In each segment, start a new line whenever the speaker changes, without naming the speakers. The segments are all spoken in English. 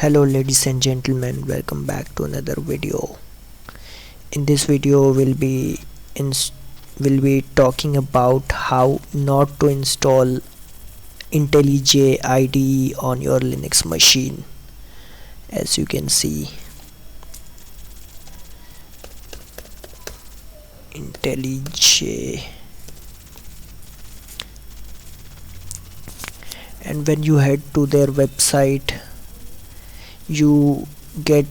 Hello ladies and gentlemen, welcome back to another video. In this video we'll be talking about how not to install IntelliJ IDE on your Linux machine. As you can see, IntelliJ, and when you head to their website you get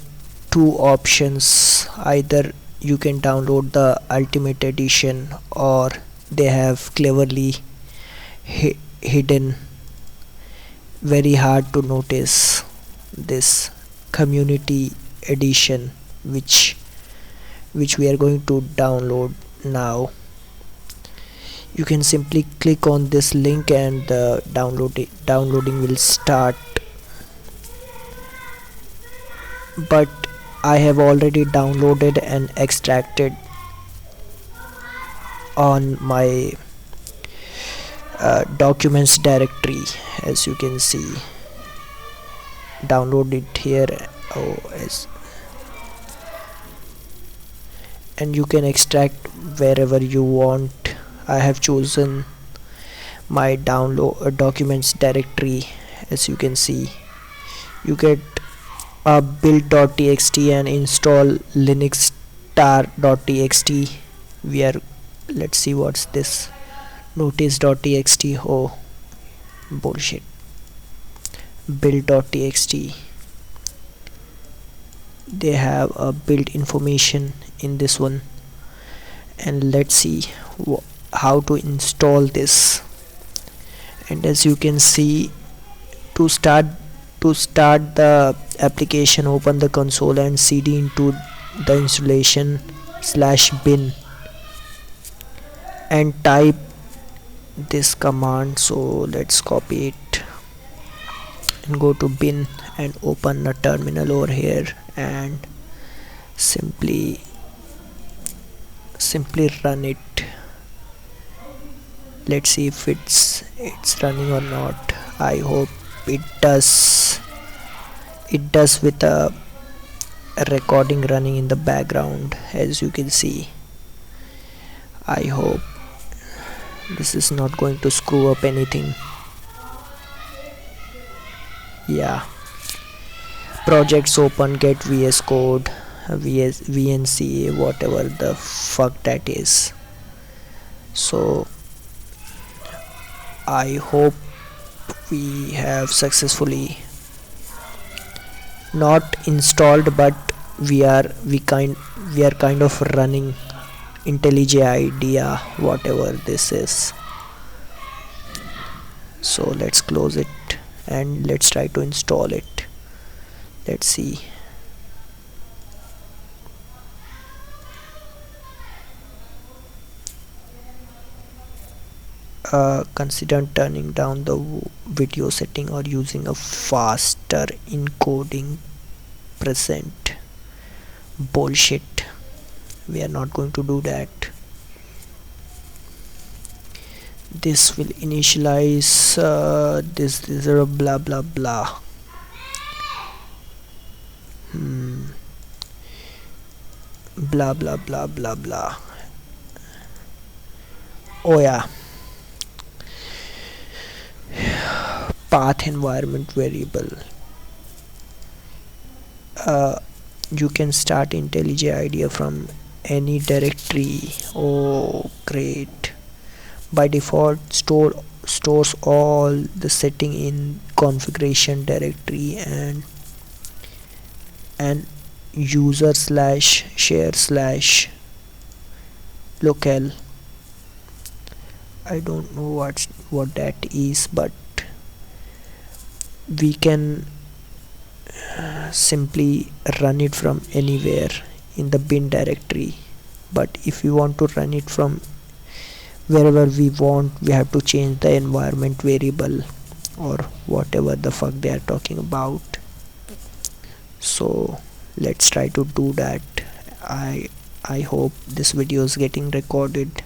two options. Either you can download the ultimate edition, or they have cleverly hidden, very hard to notice, this community edition which we are going to download now. You can simply click on this link and the downloading will start. But I have already downloaded and extracted on my documents directory. As you can see, download it here. And you can extract wherever you want. I have chosen my download documents directory. As you can see, you get build.txt and install linux star.txt. Let's see what's this. Notice.txt. Oh, bullshit. Build.txt. They have a build information in this one, and let's see how to install this. And as you can see, to start the application, open the console and cd into the installation /bin and type this command. So let's copy it and go to bin and open a terminal over here and simply run it. Let's see if it's running or not. I hope it does. It does, with a recording running in the background, as you can see. I hope this is not going to screw up anything. Yeah, projects open, get VS Code, VNC, whatever the fuck that is. So I hope we have successfully not installed, but we are kind of running IntelliJ IDEA, whatever this is. So let's close it and let's try to install it. Let's see. Consider turning down the video setting or using a faster encoding present. Bullshit. We are not going to do that. This will initialize this is a blah blah blah. Blah blah blah blah blah. Oh yeah. Path environment variable. You can start IntelliJ IDEA from any directory. Oh great. By default stores all the setting in configuration directory and user /share/ locale. I don't know what that is, but we can simply run it from anywhere in the bin directory. But if we want to run it from wherever we want, we have to change the environment variable or whatever the fuck they are talking about. So let's try to do that. I hope this video is getting recorded.